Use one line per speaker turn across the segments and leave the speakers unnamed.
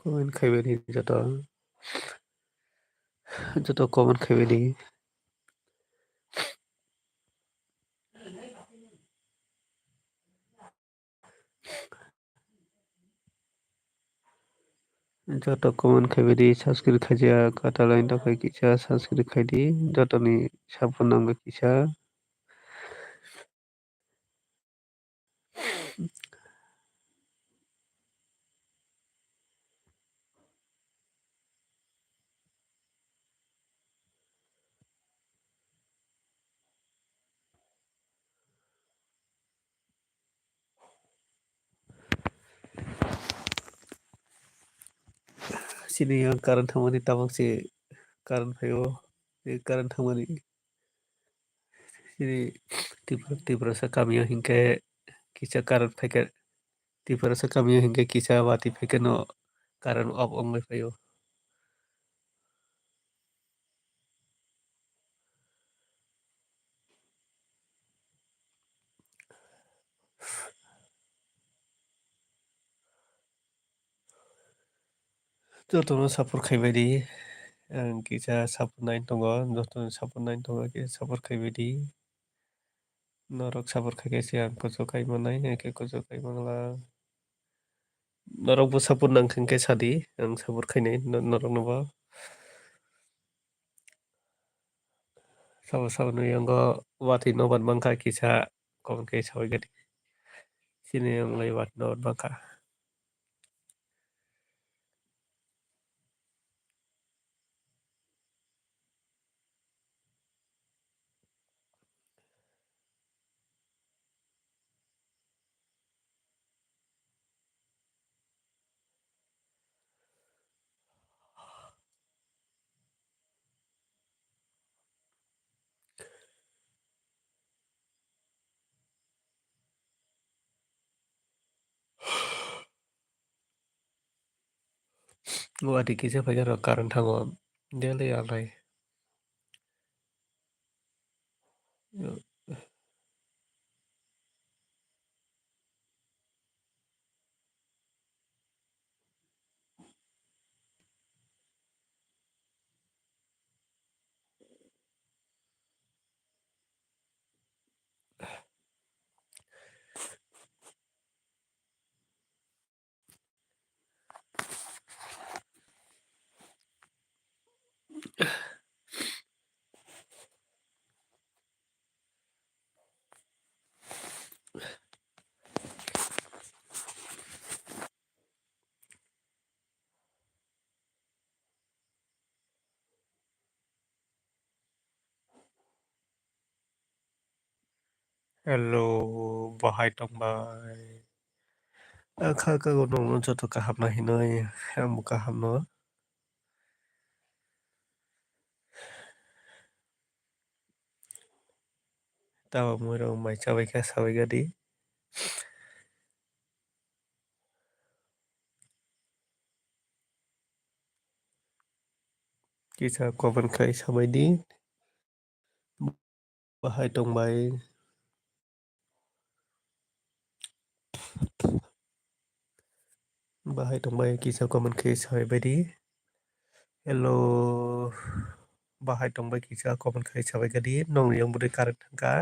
Komen khaibani joto komen khaibani joto komen khaibani sanskrit khaija kata lain takai kisa sanskrit khaidi jotoni sapun nangba kisa sini yang karan thamani tabak si karan phayo karan thamani sini tipra sa kamya hingke kisa karan phaiker tipra sa kamya hingke kisa wati phaiker no karan of ongai phayo jotono sapur khaibani ang kisa sapur nain tongo jotono sapur nain tongo kisa sapur khaibani norok sapur khaike siang kuchu kaimanai hingke kuchu kaimangla norok bo sapur nangka hingke sadi ang sapur khainai norok no bo sabo sabo no yango wati nobat bangka kisa kon ke sabai gati sini yang lewat nobat bangka wati kisa pajar karan thango dele alai hello bahai tongbai akha ka gonong no joto kaham na hinoi am kaham no tawa moirong mai sabai ka sabai gadi kisa koban khai sabai di bahai tongbai bahai tongbai kisa koban khai sabai badi hello bahai tongbai kisa koban khai sabai gadi nong yang bude karan thangka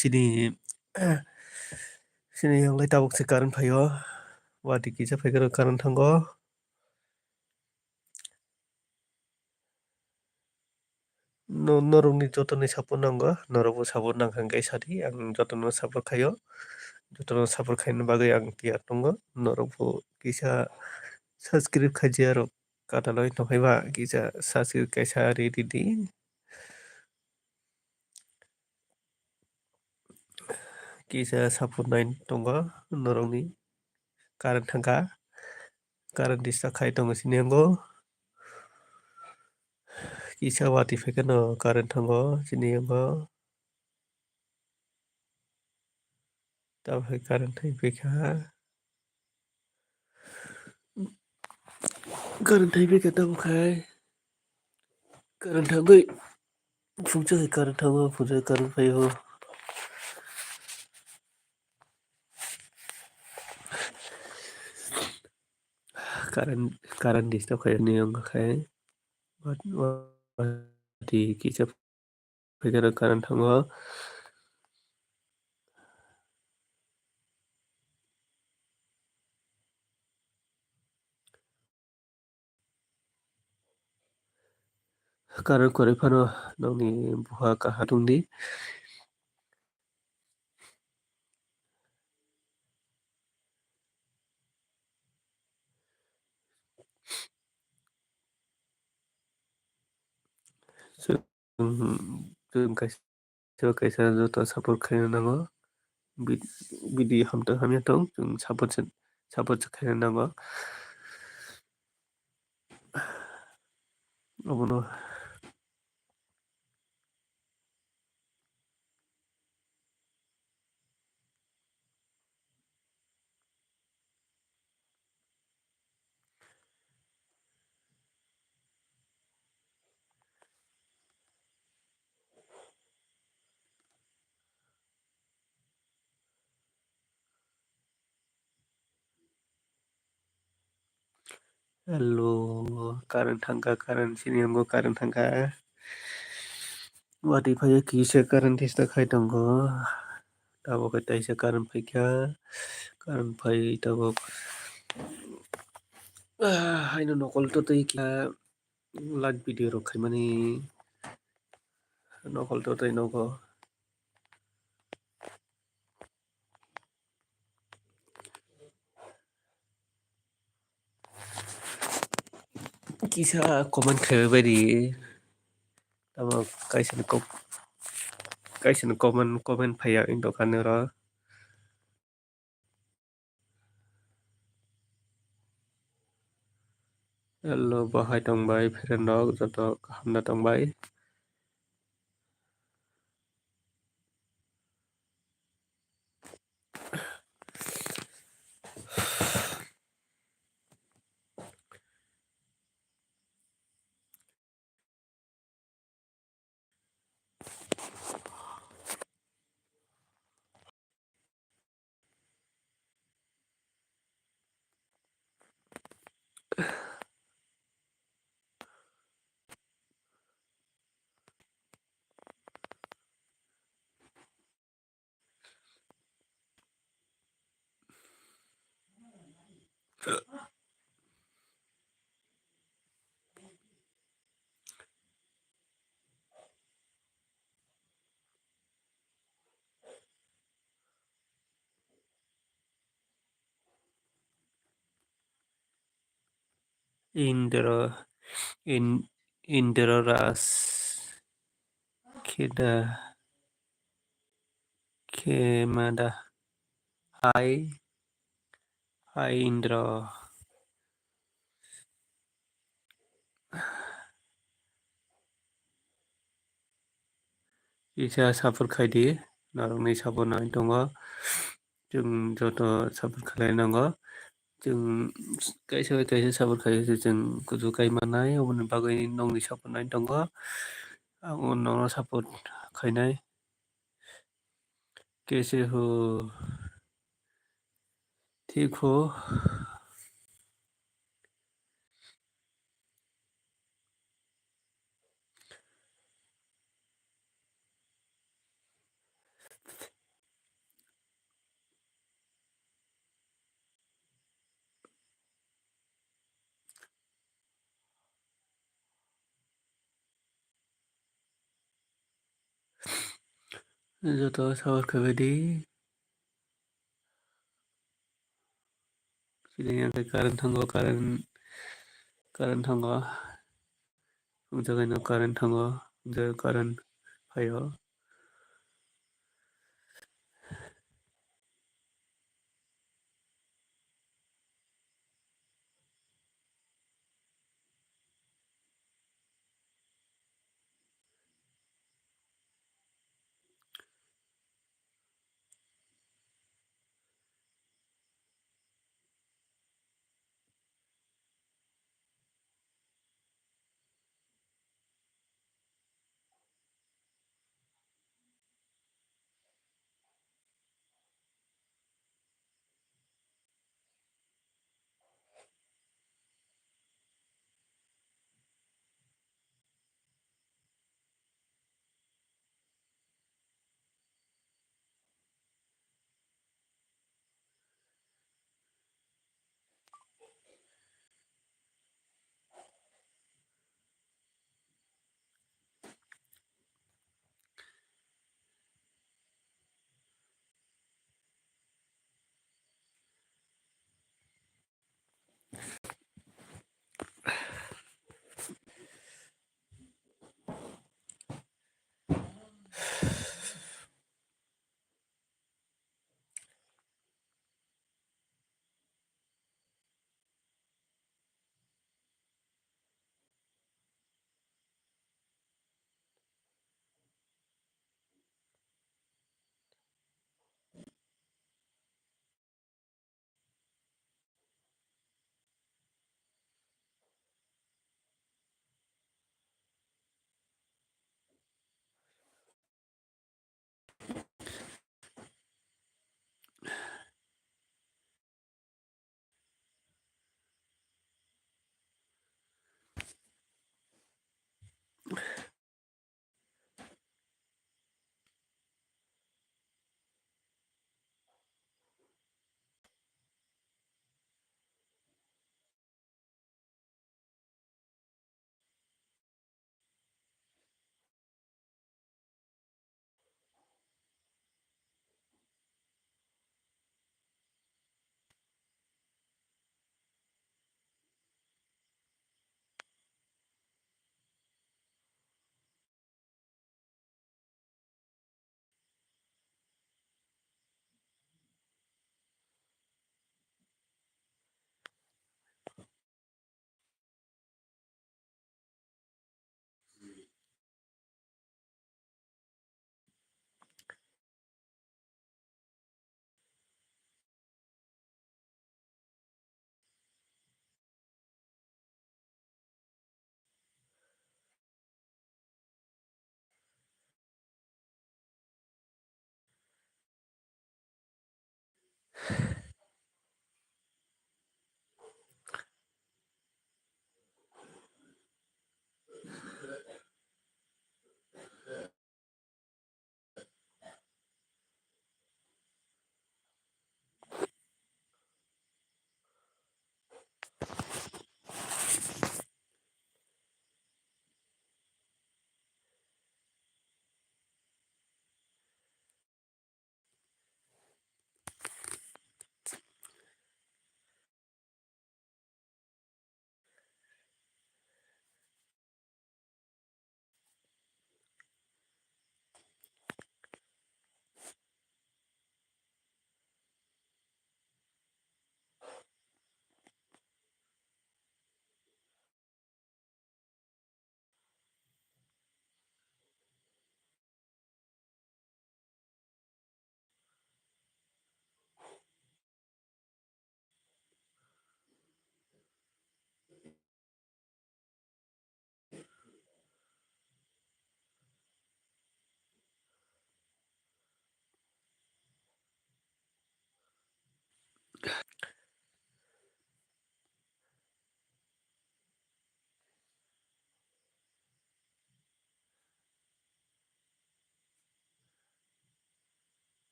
sini sini yang lai tabuk se karan phayo wati kisa phaikar karan thango no norok ni joto ni sapur nango norok bo sapur nangkha hingke sadi ang joto no sapur khayo joto no sapur khaina bagui ang tiyar tongo norok bo kisa sanskrit khaijia rok kata loi tonghaiba kisa sanskrit kaisa ready di Kisa sapu nine tongo norokni current thangka current disturb khai tongo sini yango kisa wati faika no current thango sini yango tabai current thai faika tamo khai current thangoi phungchai current thango phungchai current phaio current disturb khai ni yango khai wati kisa faika no current thango current koroi phano nongni buha kaha tungdi जों kaisa joto support khaina nango bidi hamtang hamya tong जों support khaina nango abono hello current sini yango current thangka wati phai kisa current disturb khai tongo tabo kai taisa current phaikha current phai tabo haino nokol to tei light video rok khaimani nokol to tei nogo kisa comment khaibai baidi tabo kaisa ni comment phaiya ing dokane ro hello bahai tongbai friend rok joto hamna tongbai Indra in Indra ras keda kemada hai Indra isa sapur khaidi narokni sapur nai tongo जों joto sapur khalai nango जों kaisa sapur khaio जों kuju kai manai oboni bagui nongni sapur nai tongo ang nongno sapur khainai कैसे हो ठीक हो joto sapur khaibadi sini yang karen thango jagai no karen thango jagai karen phaio